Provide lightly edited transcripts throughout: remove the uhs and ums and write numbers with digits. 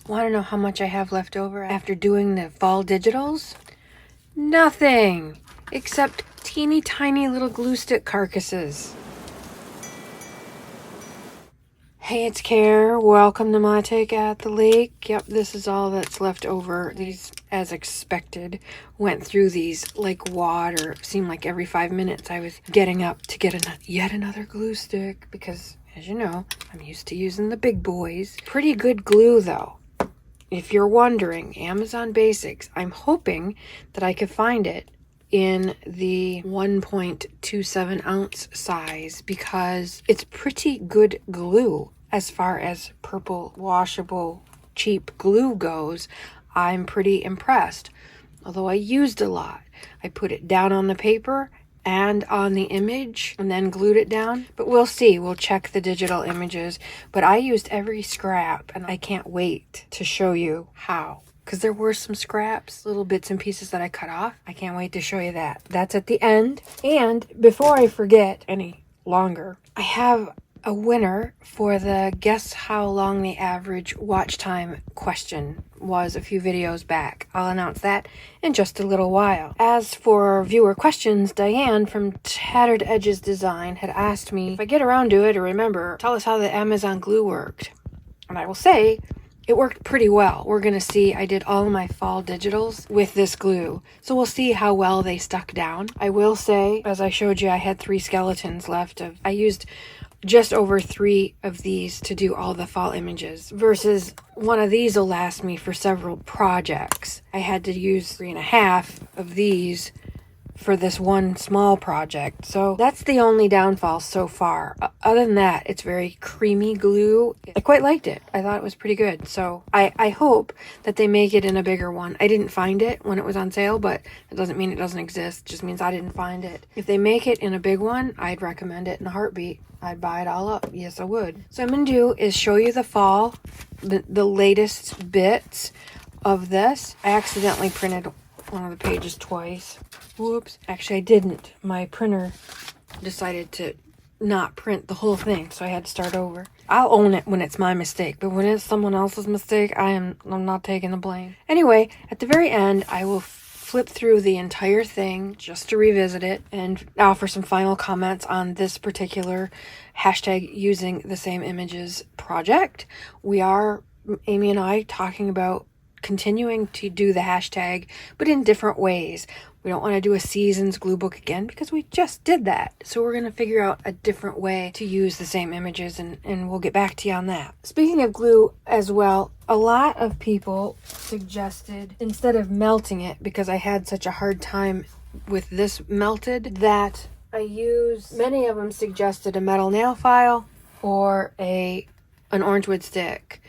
Want to know how much I have left over after doing the fall digitals? Nothing, except teeny tiny little glue stick carcasses. Hey, it's Care. Welcome to my take at the lake. Yep, this is all that's left over. These, as expected, went through these like water. It seemed like every 5 minutes I was getting up to get yet another glue stick because, as you know, I'm used to using the big boys. Pretty good glue, though. If you're wondering, Amazon Basics, I'm hoping that I could find it in the 1.27 ounce size because it's pretty good glue as far as purple washable cheap glue goes. I'm pretty impressed. Although I used a lot. I put it down on the paper and on the image and then glued it down. But we'll see. We'll check the digital images. But I used every scrap and I can't wait to show you how. Because there were some scraps, little bits and pieces that I cut off. I can't wait to show you that. That's at the end. And before I forget any longer, I have a winner for the guess how long the average watch time question was a few videos back. I'll announce that in just a little while. As for viewer questions, Diane from Tattered Edges Design had asked me if I get around to it or remember, tell us how the Amazon glue worked. And I will say, it worked pretty well. We're going to see, I did all of my fall digitals with this glue. So we'll see how well they stuck down. I will say, as I showed you, I had 3 skeletons left. I used just over 3 of these to do all the fall images versus one of these will last me for several projects. I had to use 3.5 of these for this one small project. So that's the only downfall so far. Other than that, it's very creamy glue. I quite liked it. I thought it was pretty good. So I hope that they make it in a bigger one. I didn't find it when it was on sale, but it doesn't mean it doesn't exist. It just means I didn't find it. If they make it in a big one, I'd recommend it in a heartbeat. I'd buy it all up. Yes, I would. So what I'm going to do is show you the fall, the latest bits of this. I accidentally printed one of the pages twice. Whoops. Actually, I didn't. My printer decided to not print the whole thing, so I had to start over. I'll own it when it's my mistake, but when it's someone else's mistake, I'm not taking the blame. Anyway, at the very end, I will flip through the entire thing just to revisit it and offer some final comments on this particular hashtag using the same images project. We are, Amy and I, talking about continuing to do the hashtag, but in different ways. We don't want to do a seasons glue book again because we just did that. So we're going to figure out a different way to use the same images and we'll get back to you on that. Speaking of glue as well, a lot of people suggested instead of melting it, because I had such a hard time with this melted, that I use, many of them suggested a metal nail file or an orange wood stick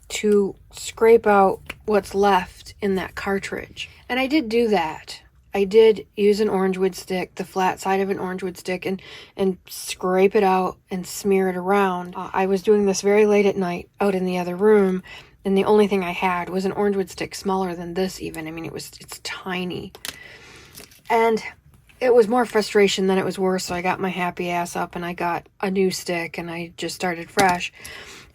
to scrape out what's left in that cartridge. And I did do that. I did use an orange wood stick, the flat side of an orange wood stick, and scrape it out and smear it around. I was doing this very late at night out in the other room, and the only thing I had was an orange wood stick smaller than this even. I mean, it's tiny. And it was more frustration than it was worse, so I got my happy ass up and I got a new stick and I just started fresh.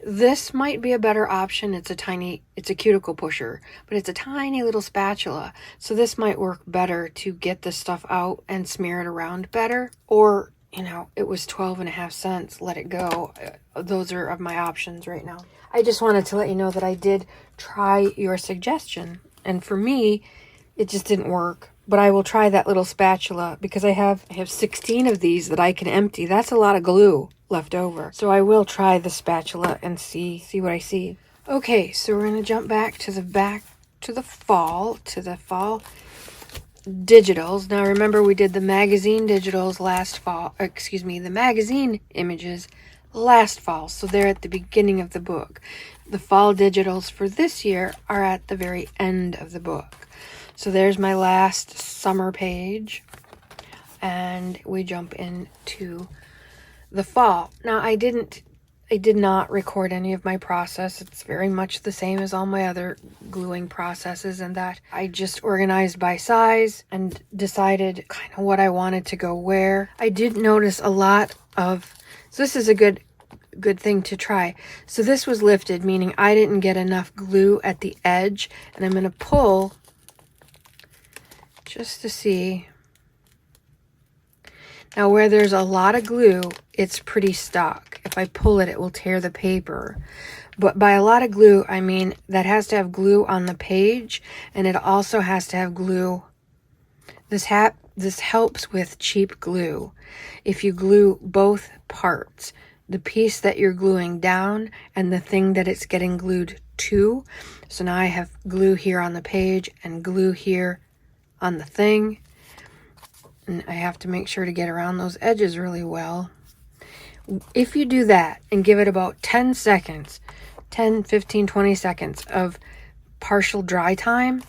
This might be a better option. It's a cuticle pusher, but it's a tiny little spatula. So this might work better to get this stuff out and smear it around better. Or, it was 12.5 cents. Let it go. Those are of my options right now. I just wanted to let you know that I did try your suggestion. And for me, it just didn't work. But I will try that little spatula because I have 16 of these that I can empty. That's a lot of glue left over. So I will try the spatula and see what I see. Okay, so we're going to jump back to the fall digitals. Now remember we did the magazine digitals last fall. The magazine images last fall. So they're at the beginning of the book. The fall digitals for this year are at the very end of the book. So there's my last summer page, and we jump into the fall. Now I did not record any of my process. It's very much the same as all my other gluing processes, in that I just organized by size and decided kind of what I wanted to go where. I did notice a lot of, so this is a good good thing to try. So this was lifted, meaning I didn't get enough glue at the edge, and I'm going to pull just to see. Now where there's a lot of glue, it's pretty stuck. If I pull it, it will tear the paper. But by a lot of glue, I mean that has to have glue on the page, and it also has to have glue. This helps with cheap glue. If you glue both parts, the piece that you're gluing down and the thing that it's getting glued to. So now I have glue here on the page and glue here on the thing. And I have to make sure to get around those edges really well. If you do that and give it about 10 seconds, 10, 15, 20 seconds of partial dry time,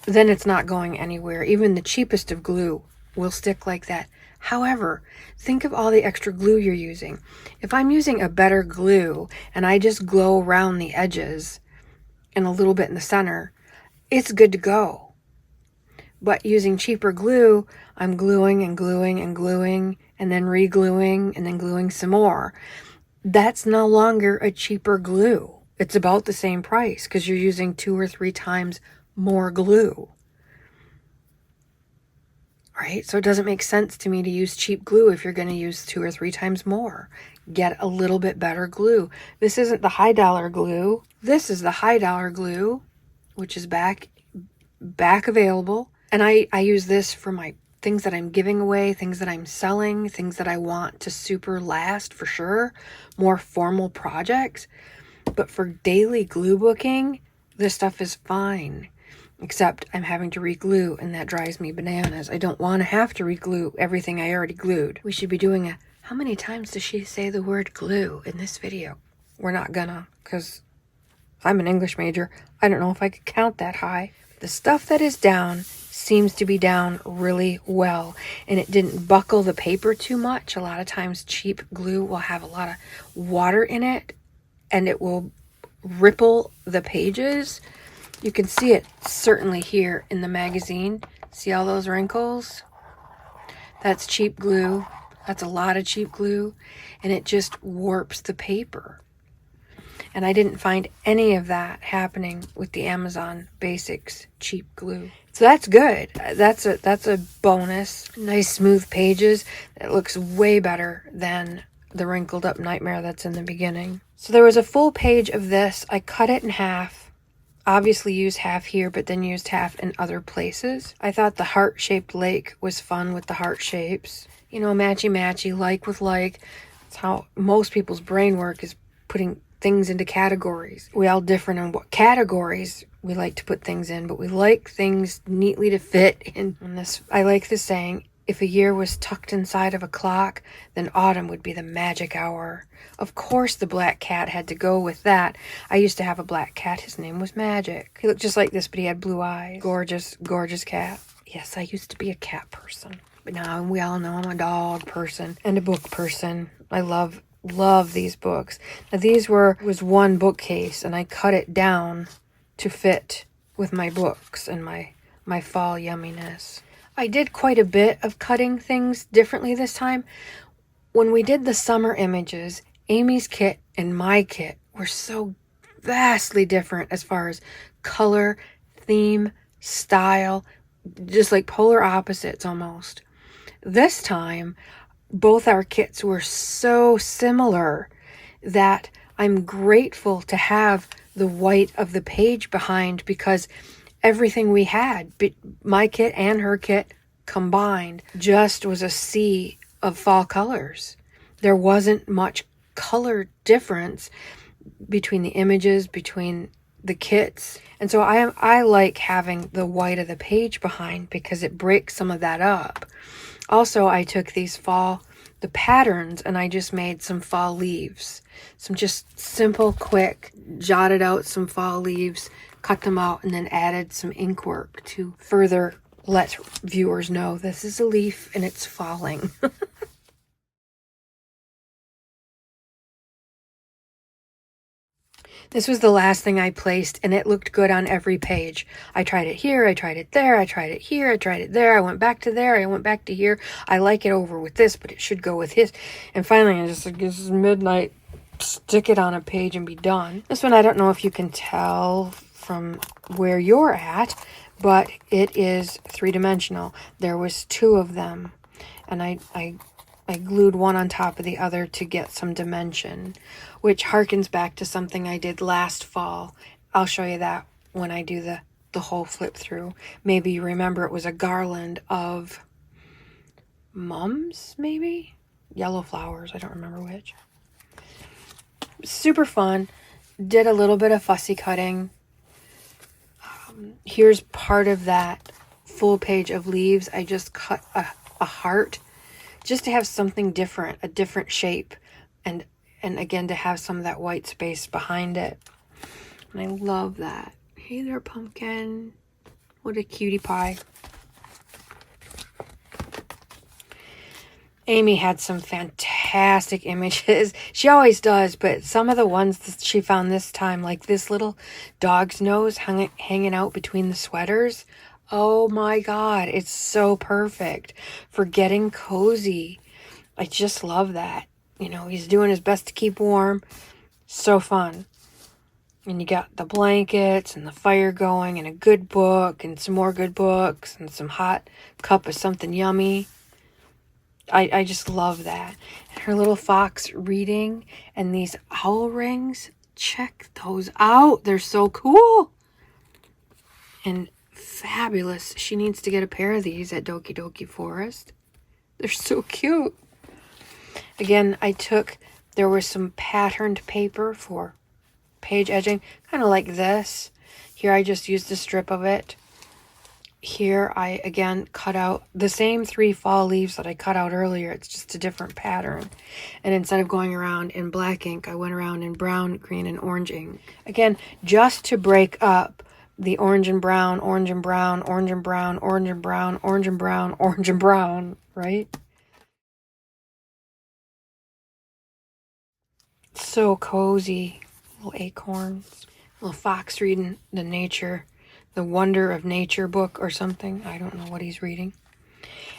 then it's not going anywhere. Even the cheapest of glue will stick like that. However, think of all the extra glue you're using. If I'm using a better glue and I just glow around the edges and a little bit in the center, it's good to go. But using cheaper glue, I'm gluing and gluing and gluing and then re-gluing and then gluing some more. That's no longer a cheaper glue. It's about the same price because you're using 2 or 3 times more glue. Right? So it doesn't make sense to me to use cheap glue if you're going to use 2 or 3 times more. Get a little bit better glue. This isn't the high dollar glue. This is the high dollar glue, which is back available. And I use this for my things that I'm giving away, things that I'm selling, things that I want to super last for sure, more formal projects. But for daily glue booking, this stuff is fine. Except I'm having to re-glue, and that drives me bananas. I don't want to have to re-glue everything I already glued. We should be doing a, how many times does she say the word glue in this video? We're not gonna, because I'm an English major. I don't know if I could count that high. The stuff that is down seems to be down really well, and it didn't buckle the paper too much. A lot of times cheap glue will have a lot of water in it, and it will ripple the pages. You can see it certainly here in the magazine. See all those wrinkles? That's cheap glue. That's a lot of cheap glue. And it just warps the paper. And I didn't find any of that happening with the Amazon Basics cheap glue. So that's good. That's a bonus. Nice smooth pages. It looks way better than the wrinkled up nightmare that's in the beginning. So there was a full page of this. I cut it in half. Obviously used half here, but then used half in other places. I thought the heart-shaped lake was fun with the heart shapes. You know, matchy-matchy, like with like. It's how most people's brain work, is putting things into categories. We all different on what categories we like to put things in, but we like things neatly to fit in this. I like the saying, if a year was tucked inside of a clock, then autumn would be the magic hour. Of course the black cat had to go with that. I used to have a black cat. His name was Magic. He looked just like this, but he had blue eyes. Gorgeous, gorgeous cat. Yes, I used to be a cat person. But now we all know I'm a dog person and a book person. I love these books. Now these was one bookcase, and I cut it down to fit with my books and my fall yumminess. I did quite a bit of cutting things differently this time. When we did the summer images, Amy's kit and my kit were so vastly different as far as color, theme, style, just like polar opposites almost. This time, both our kits were so similar that I'm grateful to have the white of the page behind, because everything we had, my kit and her kit combined, just was a sea of fall colors. There wasn't much color difference between the images, between the kits. And so I like having the white of the page behind because it breaks some of that up. Also, I took the patterns, and I just made some fall leaves. Some just simple, quick, jotted out some fall leaves, cut them out, and then added some ink work to further let viewers know this is a leaf and it's falling. This was the last thing I placed, and it looked good on every page. I tried it here, I tried it there, I tried it here, I tried it there, I went back to there, I went back to here. I like it over with this, but it should go with his. And finally, I just like, this is midnight. stick it on a page and be done. This one, I don't know if you can tell from where you're at, but it is three-dimensional. There was two of them, and I glued one on top of the other to get some dimension, which harkens back to something I did last fall. I'll show you that when I do the whole flip through. Maybe you remember it was a garland of mums, maybe? Yellow flowers, I don't remember which. Super fun. Did a little bit of fussy cutting. Here's part of that full page of leaves. I just cut a heart just to have something different, a different shape, and again to have some of that white space behind it. And I love that. Hey there, pumpkin. What a cutie pie. Amy had some fantastic images. She always does, but some of the ones that she found this time, like this little dog's nose hanging out between the sweaters. Oh my God, it's so perfect for getting cozy. I just love that. You know, he's doing his best to keep warm. So fun. And you got the blankets and the fire going and a good book and some more good books and some hot cup of something yummy. I just love that. And her little fox reading and these owl rings. Check those out. They're so cool. And fabulous. She needs to get a pair of these at Doki Doki Forest. They're so cute. Again, there was some patterned paper for page edging, kind of like this. Here I just used a strip of it. Here I again cut out the same 3 fall leaves that I cut out earlier. It's just a different pattern. And instead of going around in black ink, I went around in brown, green, and orange ink. Again, just to break up the orange and brown, orange and brown, orange and brown, orange and brown, orange and brown, orange and brown, right? So cozy. Little acorns. Little fox reading the Wonder of Nature book or something. I don't know what he's reading.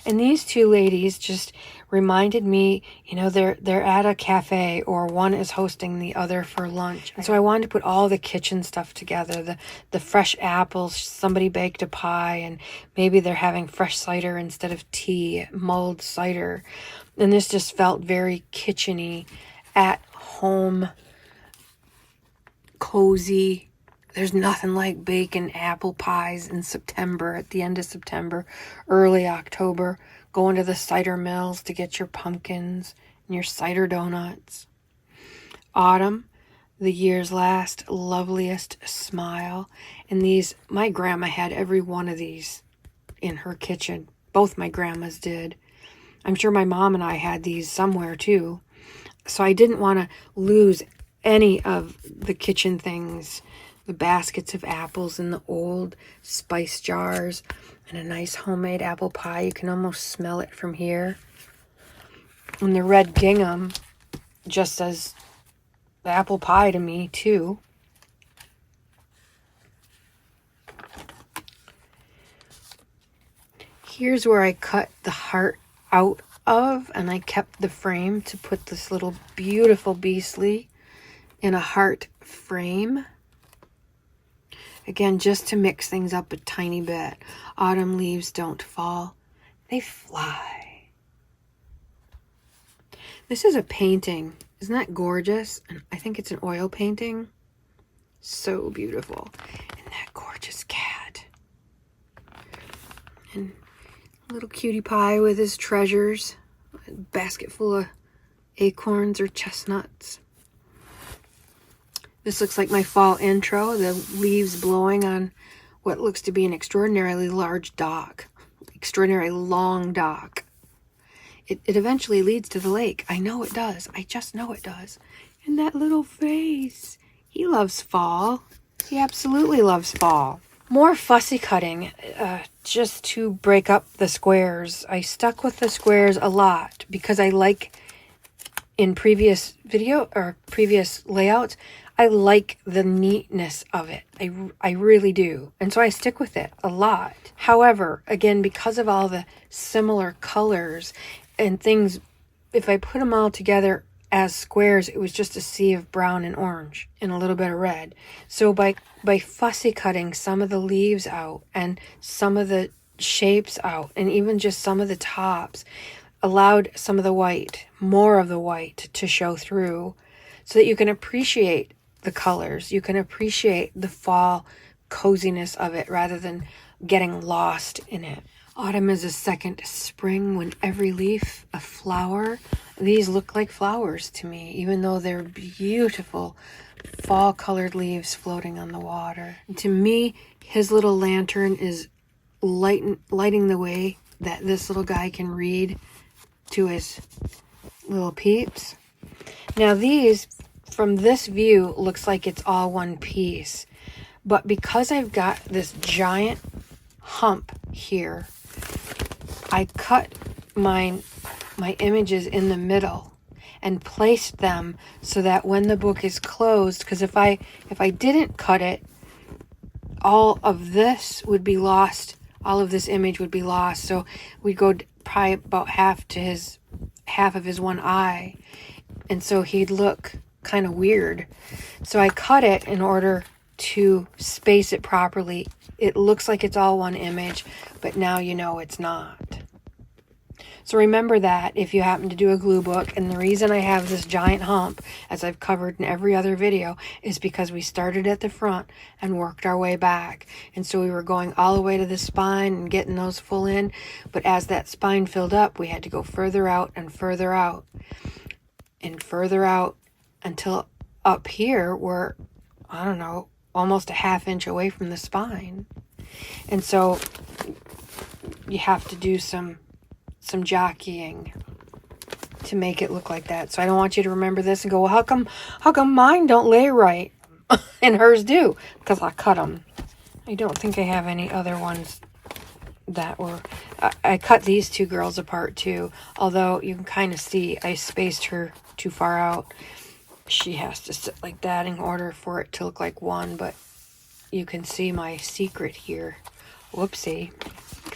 And these two ladies just reminded me, you know, they're at a cafe, or one is hosting the other for lunch. And so I wanted to put all the kitchen stuff together. The fresh apples, somebody baked a pie, and maybe they're having fresh cider instead of tea, mulled cider. And this just felt very kitchen-y, at home, cozy. There's nothing like baking apple pies in September, at the end of September, early October, going to the cider mills to get your pumpkins and your cider donuts. Autumn, the year's last loveliest smile. And these, my grandma had every one of these in her kitchen. Both my grandmas did. I'm sure my mom and I had these somewhere too. So I didn't want to lose any of the kitchen things. The baskets of apples in the old spice jars, and a nice homemade apple pie. You can almost smell it from here. And the red gingham just says the apple pie to me too. Here's where I cut the heart out of, and I kept the frame to put this little beautiful beastly in a heart frame. Again, just to mix things up a tiny bit. Autumn leaves don't fall. They fly. This is a painting. Isn't that gorgeous? And I think it's an oil painting. So beautiful. And that gorgeous cat. And a little cutie pie with his treasures. A basket full of acorns or chestnuts. This looks like my fall intro, the leaves blowing on what looks to be an extraordinarily large dock, extraordinarily long dock. It eventually leads to the lake. I know it does. I just know it does. And that little face. He loves fall. He absolutely loves fall. More fussy cutting, just to break up the squares. I stuck with the squares a lot because I like, in previous video or previous layouts, I like the neatness of it. I really do. And so I stick with it a lot. However, again, because of all the similar colors and things, if I put them all together, as squares, it was just a sea of brown and orange and a little bit of red. So by fussy cutting some of the leaves out and some of the shapes out and even just some of the tops, allowed some of the white, more of the white, to show through so that you can appreciate the colors. You can appreciate the fall coziness of it rather than getting lost in it. Autumn is a second spring when every leaf a flower. These look like flowers to me, even though they're beautiful fall colored leaves floating on the water. And to me, his little lantern is lighting the way that this little guy can read to his little peeps. Now these, from this view, looks like it's all one piece. But because I've got this giant hump here, I cut my images in the middle and placed them so that when the book is closed, because if I didn't cut it, all of this would be lost. All of this image would be lost. So we'd go probably about half of his one eye, and so he'd look kind of weird. So I cut it in order to space it properly. It looks like it's all one image, but now you know it's not. So remember that if you happen to do a glue book. And the reason I have this giant hump, as I've covered in every other video, is because we started at the front and worked our way back. And so we were going all the way to the spine and getting those full in. But as that spine filled up, we had to go further out and further out and further out until up here we're, I don't know, almost a ½ inch away from the spine. And so you have to do some jockeying to make it look like that. So I don't want you to remember this and go, well, how come mine don't lay right and hers do? Because I cut them. I don't think I have any other ones that were... I cut these two girls apart too, although you can kind of see I spaced her too far out. She has to sit like that in order for it to look like one, but you can see my secret here. Whoopsie.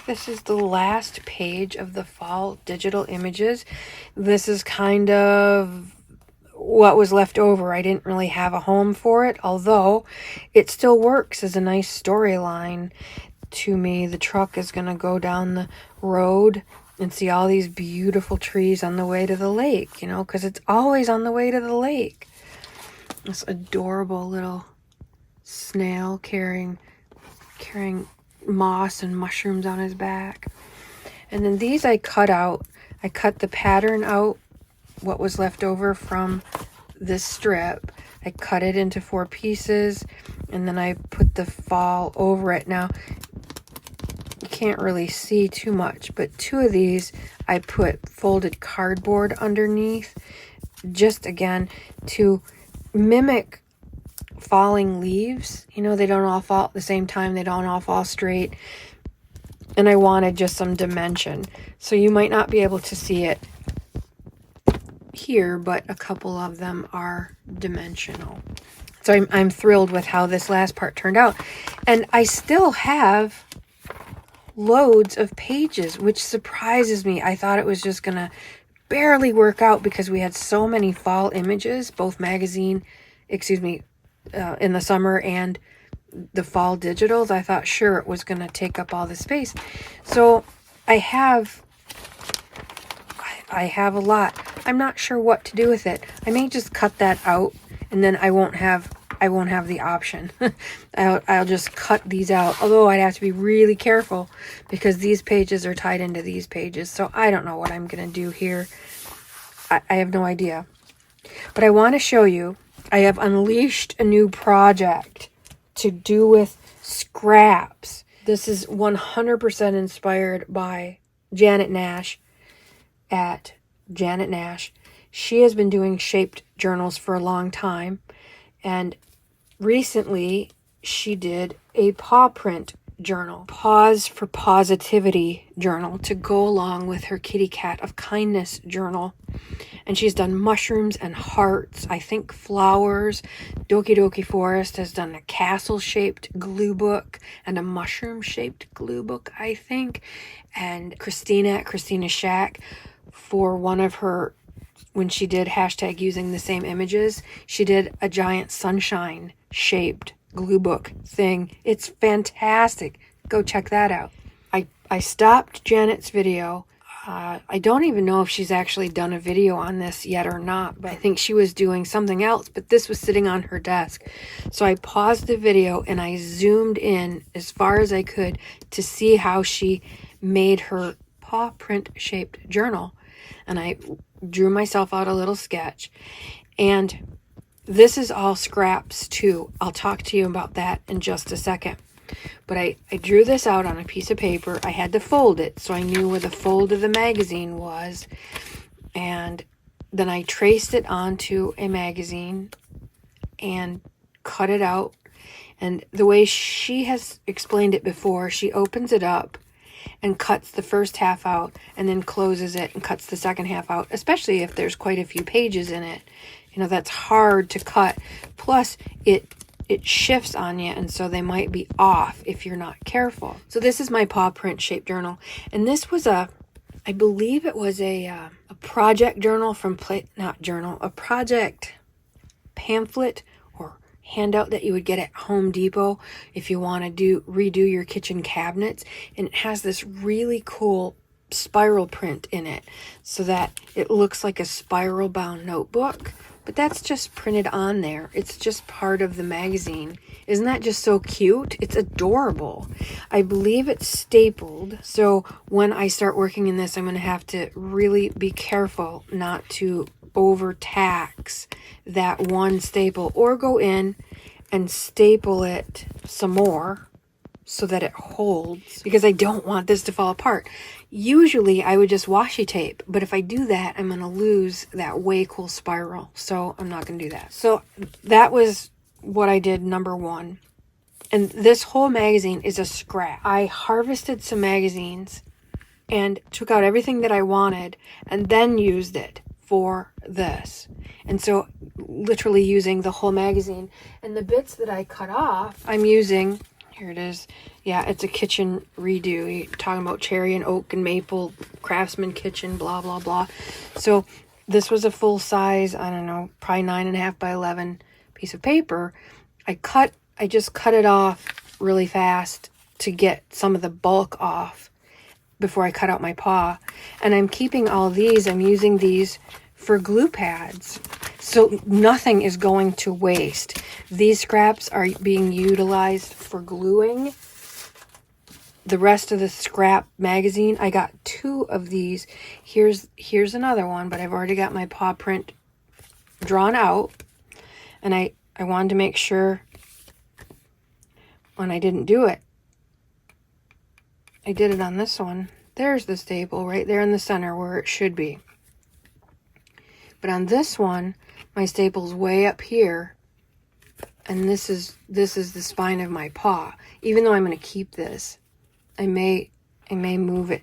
This is the last page of the fall digital images. This is kind of what was left over. I didn't really have a home for it, although it still works as a nice storyline to me. The truck is going to go down the road and see all these beautiful trees on the way to the lake, you know, because it's always on the way to the lake. This adorable little snail carrying moss and mushrooms on his back. And then these I cut out. I cut the pattern out, what was left over from this strip. I cut it into 4 pieces, and then I put the fall over it. Now, you can't really see too much, but 2 of these I put folded cardboard underneath, just again to mimic falling leaves. You know, they don't all fall at the same time. They don't all fall straight. And I wanted just some dimension. So you might not be able to see it here, but a couple of them are dimensional. So I'm thrilled with how this last part turned out. And I still have loads of pages, which surprises me. I thought it was just going to barely work out because we had so many fall images, both in the summer and the fall digitals. I thought sure it was going to take up all the space. So I have a lot. I'm not sure what to do with it. I may just cut that out, and then I won't have the option. I'll just cut these out. Although I'd have to be really careful because these pages are tied into these pages. So I don't know what I'm going to do here. I have no idea. But I want to show you, I have unleashed a new project to do with scraps. This is 100% inspired by Janet Nash at Janet Nash. She has been doing shaped journals for a long time, and recently she did a paw print journal, Pause for Positivity journal, to go along with her Kitty Cat of Kindness journal. And she's done mushrooms and hearts, I think flowers. Doki Doki Forest has done a castle-shaped glue book and a mushroom-shaped glue book, I think. And Christina at Christina Shack, for one of her when she did hashtag using the same images, she did a giant sunshine shaped glue book thing. It's fantastic. Go check that out. I stopped Janet's video. I don't even know if she's actually done a video on this yet or not, but I think she was doing something else, but this was sitting on her desk. So I paused the video and I zoomed in as far as I could to see how she made her paw print shaped journal. And I drew myself out a little sketch. And this is all scraps too. I'll talk to you about that in just a second. But I drew this out on a piece of paper. I had to fold it so I knew where the fold of the magazine was. And then I traced it onto a magazine and cut it out. And the way she has explained it before, she opens it up and cuts the first half out and then closes it and cuts the second half out, especially if there's quite a few pages in it. You know, that's hard to cut. Plus, it shifts on you, and so they might be off if you're not careful. So this is my paw print shaped journal, and this was I believe it was a project journal from a project pamphlet or handout that you would get at Home Depot if you want to redo your kitchen cabinets, and it has this really cool spiral print in it so that it looks like a spiral bound notebook. But that's just printed on there. It's just part of the magazine. Isn't that just so cute? It's adorable. I believe it's stapled. So when I start working in this, I'm going to have to really be careful not to overtax that one staple or go in and staple it some more so that it holds, because I don't want this to fall apart. Usually I would just washi tape, but if I do that, I'm going to lose that way cool spiral. So I'm not going to do that. So that was what I did, number one. And this whole magazine is a scrap. I harvested some magazines and took out everything that I wanted and then used it for this. And so literally using the whole magazine. And the bits that I cut off, I'm using... Here it is. Yeah, it's a kitchen redo. You're talking about cherry and oak and maple, craftsman kitchen, blah, blah, blah. So this was a full size, I don't know, probably 9.5 by 11 piece of paper. I just cut it off really fast to get some of the bulk off before I cut out my paw. And I'm keeping all these. I'm using these for glue pads. So nothing is going to waste. These scraps are being utilized for gluing. The rest of the scrap magazine, I got 2 of these. Here's another one, but I've already got my paw print drawn out. And I wanted to make sure when I didn't do it, I did it on this one. There's the staple right there in the center where it should be. But on this one, my staple's way up here, and this is the spine of my paw. Even though I'm going to keep this, I may move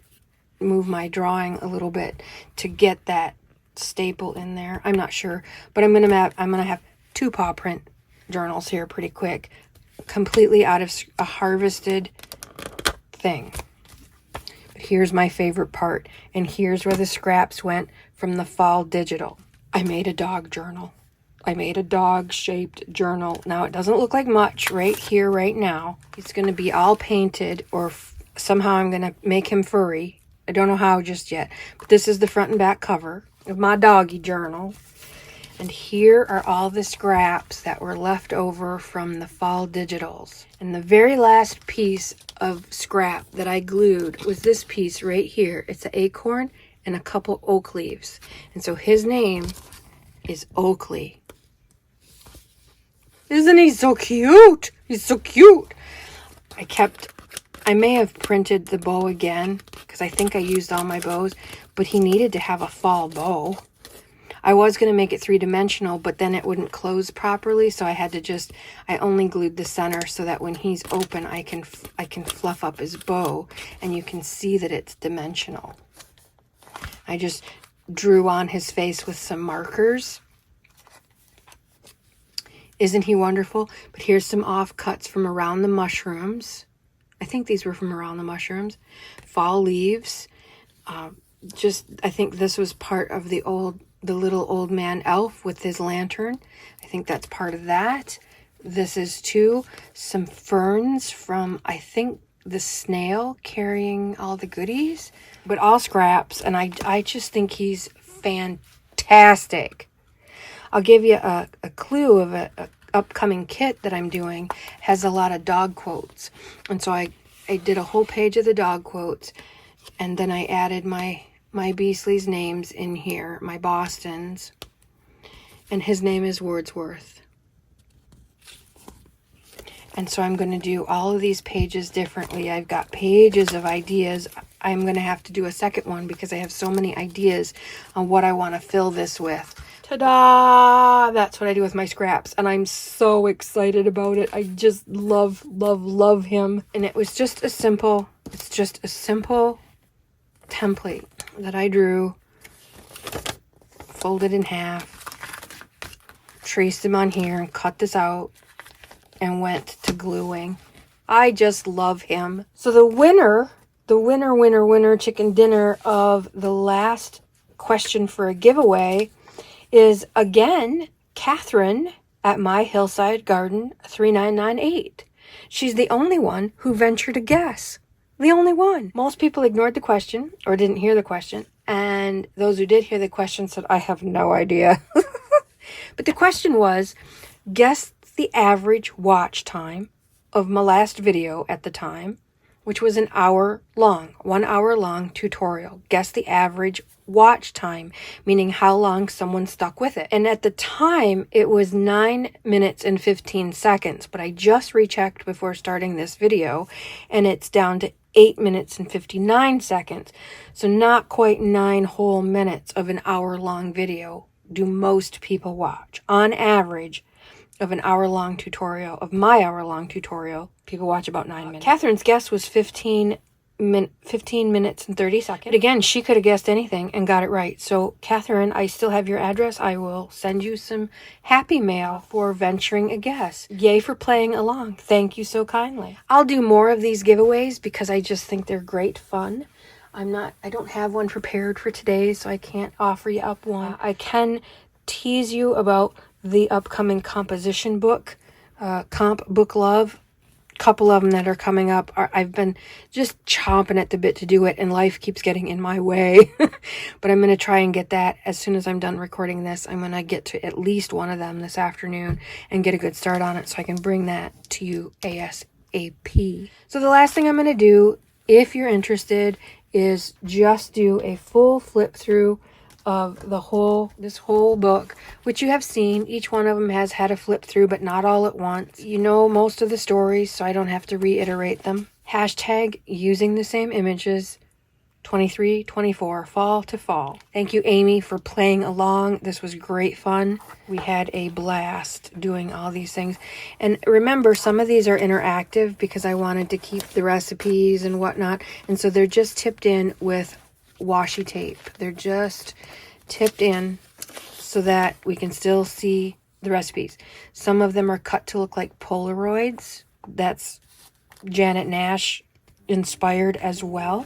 my drawing a little bit to get that staple in there. I'm not sure, but I'm gonna have 2 paw print journals here pretty quick, completely out of a harvested thing. But here's my favorite part, and here's where the scraps went from the fall digital. I made a dog journal. I made a dog-shaped journal. Now, it doesn't look like much right here, right now. It's going to be all painted, or somehow I'm going to make him furry. I don't know how just yet. But this is the front and back cover of my doggy journal. And here are all the scraps that were left over from the fall digitals. And the very last piece of scrap that I glued was this piece right here. It's an acorn and a couple oak leaves. And so his name is Oakley. Isn't he so cute? He's so cute. I may have printed the bow again because I think I used all my bows, but he needed to have a fall bow. I was going to make it 3-dimensional, but then it wouldn't close properly, so I only glued the center so that when he's open, I can fluff up his bow, and you can see that it's dimensional. I just drew on his face with some markers. Isn't he wonderful? But here's some offcuts from around the mushrooms. I think these were from around the mushrooms. Fall leaves. I think this was part of the old the little old man elf with his lantern. I think that's part of that. This is too some ferns from, I think, the snail carrying all the goodies, but all scraps. And I just think he's fantastic. I'll give you a clue of a upcoming kit that I'm doing. Has a lot of dog quotes. And so I did a whole page of the dog quotes, and then I added my Beasley's names in here, my Boston's, and his name is Wordsworth. And so I'm going to do all of these pages differently. I've got pages of ideas. I'm going to have to do a second one because I have so many ideas on what I want to fill this with. Ta-da! That's what I do with my scraps, and I'm so excited about it. I just love, love, love him. And it was just a simple, it's just a simple template that I drew, folded in half, traced him on here, and cut this out, and went to gluing. I just love him. So the winner chicken dinner of the last question for a giveaway is, again, Catherine at My Hillside Garden 3998. She's the only one who ventured a guess. The only one. Most people ignored the question or didn't hear the question. And those who did hear the question said, I have no idea. But the question was, guess the average watch time of my last video at the time, which was an hour long, 1 hour long tutorial. Guess the average watch time, meaning how long someone stuck with it. And at the time, it was 9 minutes and 15 seconds, but I just rechecked before starting this video, and it's down to 8 minutes and 59 seconds. So not quite 9 whole minutes of an hour-long video do most people watch. On average, of an hour-long tutorial, of my hour-long tutorial, people watch about 9 minutes. Catherine's guess was 15 minutes and 30 seconds. But again, she could have guessed anything and got it right. So, Catherine, I still have your address. I will send you some happy mail for venturing a guess. Yay for playing along. Thank you so kindly. I'll do more of these giveaways because I just think they're great fun. I don't have one prepared for today, so I can't offer you up one. I can tease you about the upcoming composition book, Comp Book Love. Couple of them that are coming up. I've been just chomping at the bit to do it, and life keeps getting in my way. But I'm going to try and get that as soon as I'm done recording this. I'm going to get to at least one of them this afternoon and get a good start on it so I can bring that to you ASAP. So the last thing I'm going to do, if you're interested, is just do a full flip through of this whole book, which you have seen. Each one of them has had a flip through, but not all at once. You know most of the stories, so I don't have to reiterate them. Hashtag using the same images, 23-24, fall to fall. Thank you, Amy, for playing along. This was great fun. We had a blast doing all these things. And remember, some of these are interactive because I wanted to keep the recipes and whatnot. And so they're just tipped in with washi tape. They're just tipped in so that we can still see the recipes. Some of them are cut to look like Polaroids. That's Janet Nash inspired as well.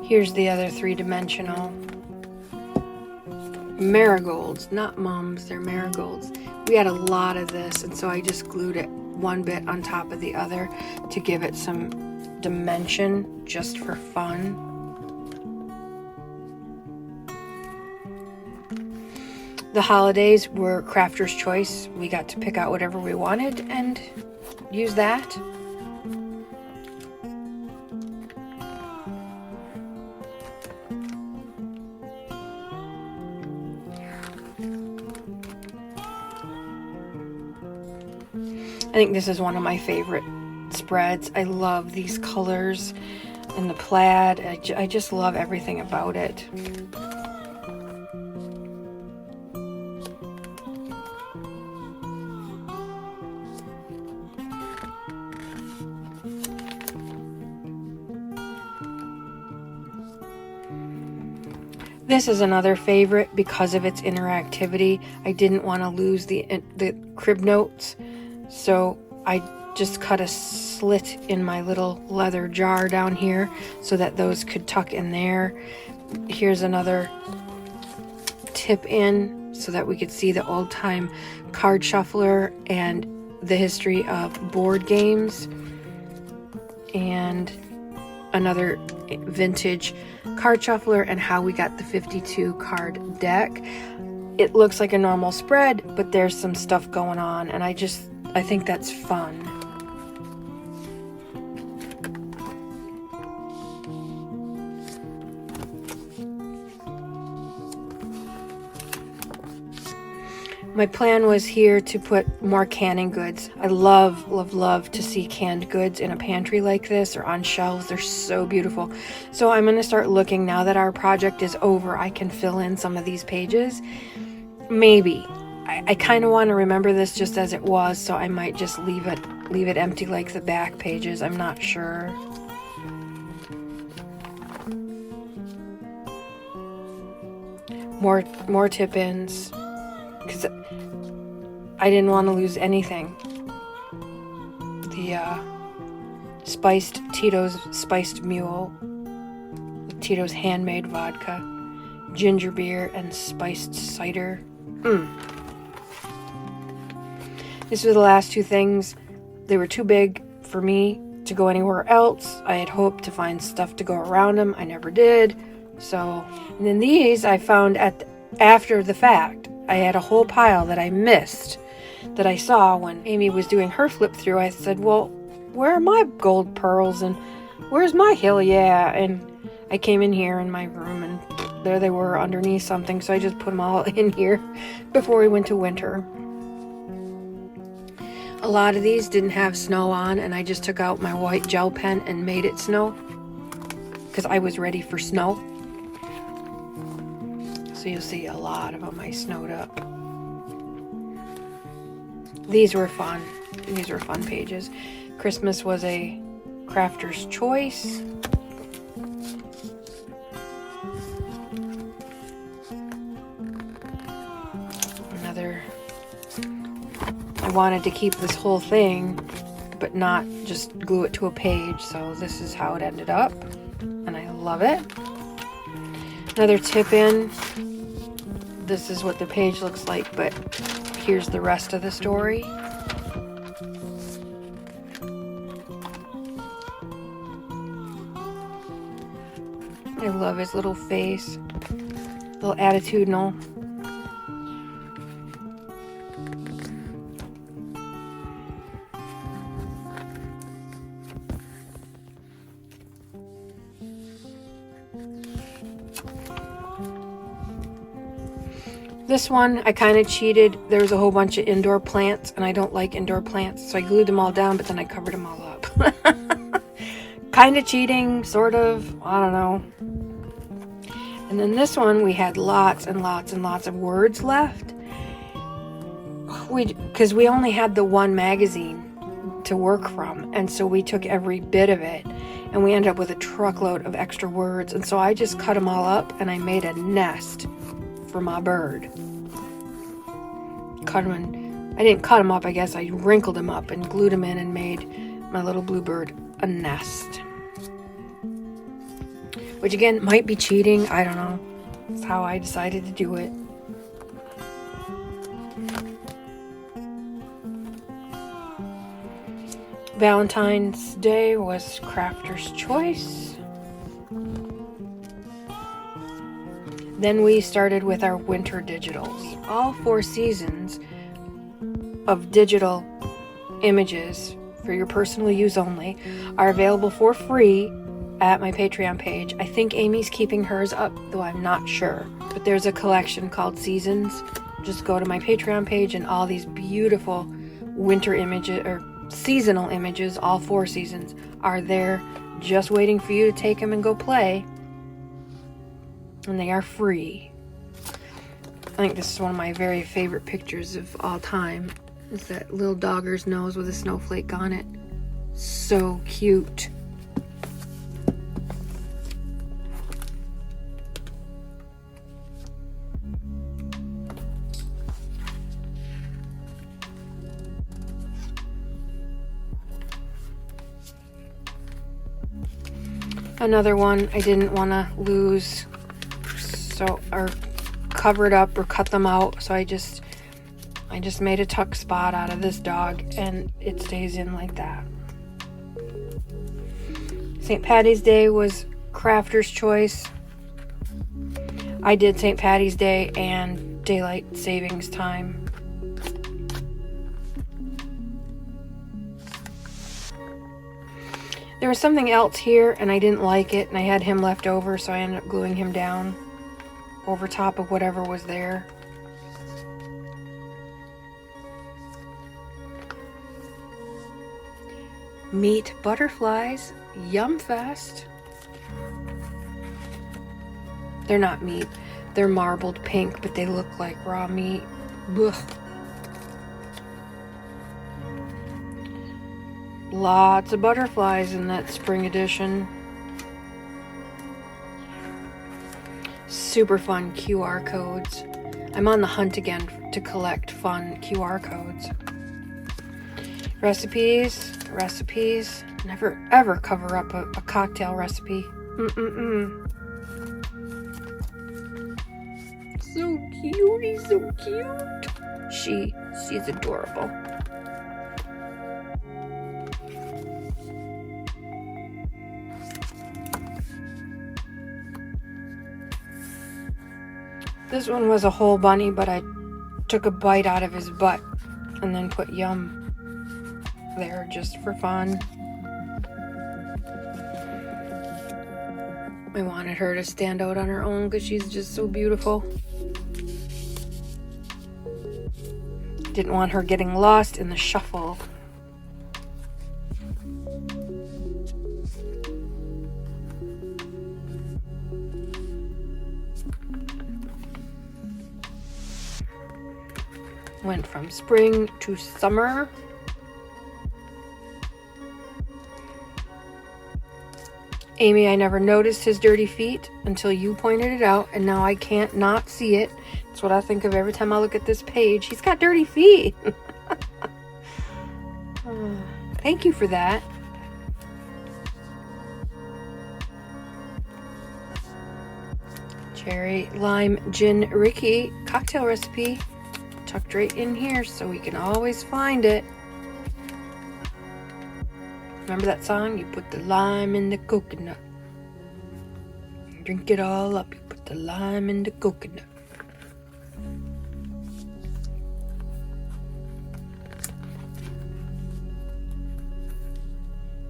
Here's the other three-dimensional marigolds, not mums, they're marigolds. We had a lot of this, and so I just glued it one bit on top of the other to give it some dimension just for fun. The holidays were crafter's choice. We got to pick out whatever we wanted and use that. I think this is one of my favorite spreads. I love these colors and the plaid. I just love everything about it. This is another favorite because of its interactivity. I didn't want to lose the crib notes, so I just cut a slit in my little leather jar down here so that those could tuck in there. Here's another tip in so that we could see the old time card shuffler and the history of board games, and another vintage card shuffler and how we got the 52 card deck. It looks like a normal spread, but there's some stuff going on, and I think that's fun. My plan was here to put more canning goods. I love, love, love to see canned goods in a pantry like this or on shelves. They're so beautiful. So I'm going to start looking now that our project is over. I can fill in some of these pages. Maybe. I kind of want to remember this just as it was, so I might just leave it empty like the back pages. I'm not sure. More tip-ins, because I didn't want to lose anything. The spiced Tito's spiced mule, Tito's handmade vodka, ginger beer, and spiced cider. These were the last two things. They were too big for me to go anywhere else. I had hoped to find stuff to go around them. I never did. So, and then these I found after the fact. I had a whole pile that I missed, that I saw when Amy was doing her flip through. I said, well, where are my gold pearls and where's my hill? Yeah. And I came in here in my room and there they were underneath something. So I just put them all in here before we went to winter. A lot of these didn't have snow on, and I just took out my white gel pen and made it snow because I was ready for snow. So you'll see a lot of them I snowed up. These were fun. These were fun pages. Christmas was a crafter's choice. Another. I wanted to keep this whole thing, but not just glue it to a page. So this is how it ended up, and I love it. Another tip in. This is what the page looks like, but here's the rest of the story. I love his little face, little attitudinal. This one, I kind of cheated. There was a whole bunch of indoor plants, and I don't like indoor plants, so I glued them all down, but then I covered them all up. Kind of cheating, sort of. I don't know. And then this one, we had lots and lots and lots of words left. Because we only had the one magazine to work from, and so we took every bit of it, and we ended up with a truckload of extra words. And so I just cut them all up, and I made a nest for my bird. Cut them in. I didn't cut them up, I guess. I wrinkled them up and glued them in and made my little bluebird a nest. Which again, might be cheating. I don't know. That's how I decided to do it. Valentine's Day was crafter's choice. Then we started with our winter digitals. All 4 seasons of digital images for your personal use only are available for free at my Patreon page. I think Amy's keeping hers up, though I'm not sure. But there's a collection called Seasons. Just go to my Patreon page and all these beautiful winter images, or seasonal images, all 4 seasons, are there just waiting for you to take them and go play. And they are free. I think this is one of my very favorite pictures of all time. It's that little dogger's nose with a snowflake on it. So cute. Another one I didn't want to lose, so, or cover it up or cut them out, so I just made a tuck spot out of this dog, and it stays in like that. St. Patty's Day was crafter's choice. I did St. Patty's Day and daylight savings time. There was something else here and I didn't like it, and I had him left over, so I ended up gluing him down over top of whatever was there. Meat butterflies, Yum Fest. They're not meat, they're marbled pink, but they look like raw meat. Ugh. Lots of butterflies in that spring edition. Super fun QR codes. I'm on the hunt again to collect fun QR codes. Recipes. Never ever cover up a cocktail recipe. So cute, he's so cute. She's adorable. This one was a whole bunny, but I took a bite out of his butt and then put Yum there just for fun. I wanted her to stand out on her own because she's just so beautiful. Didn't want her getting lost in the shuffle. Went from spring to summer. Amy, I never noticed his dirty feet until you pointed it out, and now I can't not see it. That's what I think of every time I look at this page. He's got dirty feet. Thank you for that. Cherry lime gin Ricky cocktail recipe. Tucked right in here so we can always find it. Remember that song? You put the lime in the coconut. Drink it all up. You put the lime in the coconut.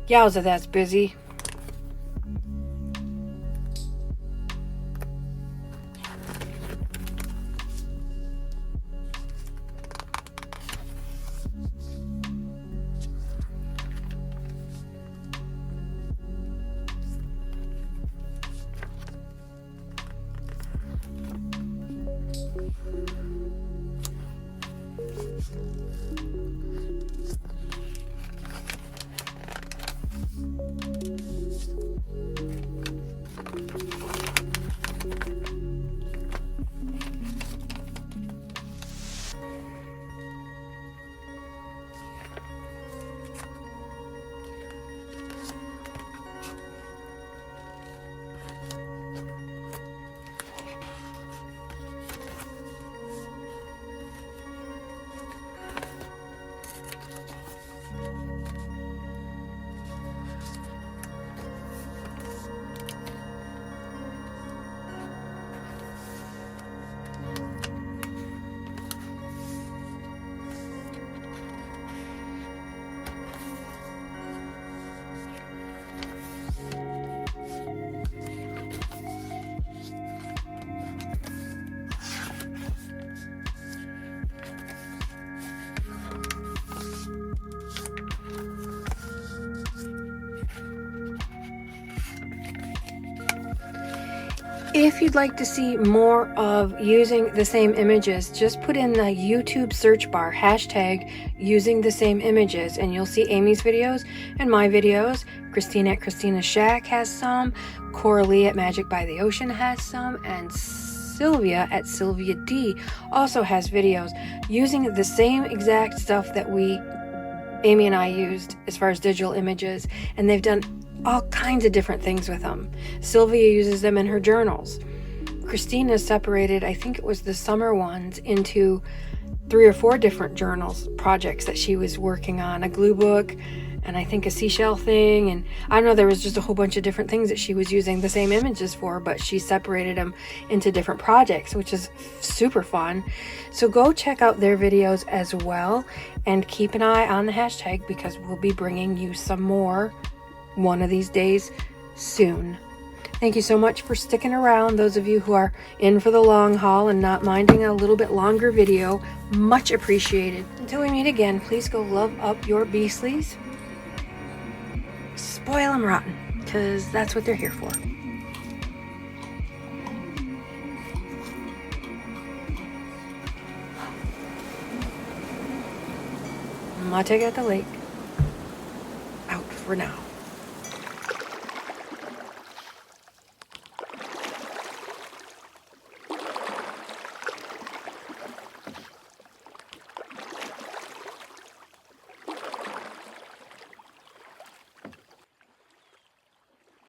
Yowza, that's busy. If you'd like to see more of using the same images, just put in the YouTube search bar hashtag using the same images and you'll see Amy's videos and my videos. Christine at Christina's Shack has some, Coralie at Magic by the Ocean has some, and Sylvia at Sylvia D also has videos using the same exact stuff that Amy and I used as far as digital images, and they've done all kinds of different things with them. Sylvia uses them in her journals. Christina separated, I think it was the summer ones, into 3 or 4 different journals, projects that she was working on. A glue book, and I think a seashell thing, and I don't know, there was just a whole bunch of different things that she was using the same images for, but she separated them into different projects, which is super fun. So go check out their videos as well, and keep an eye on the hashtag, because we'll be bringing you some more one of these days soon. Thank you so much for sticking around. Those of you who are in for the long haul and not minding a little bit longer video, much appreciated. Until we meet again, please go love up your beastlies. Spoil them rotten, because that's what they're here for. My take at the lake. Out for now.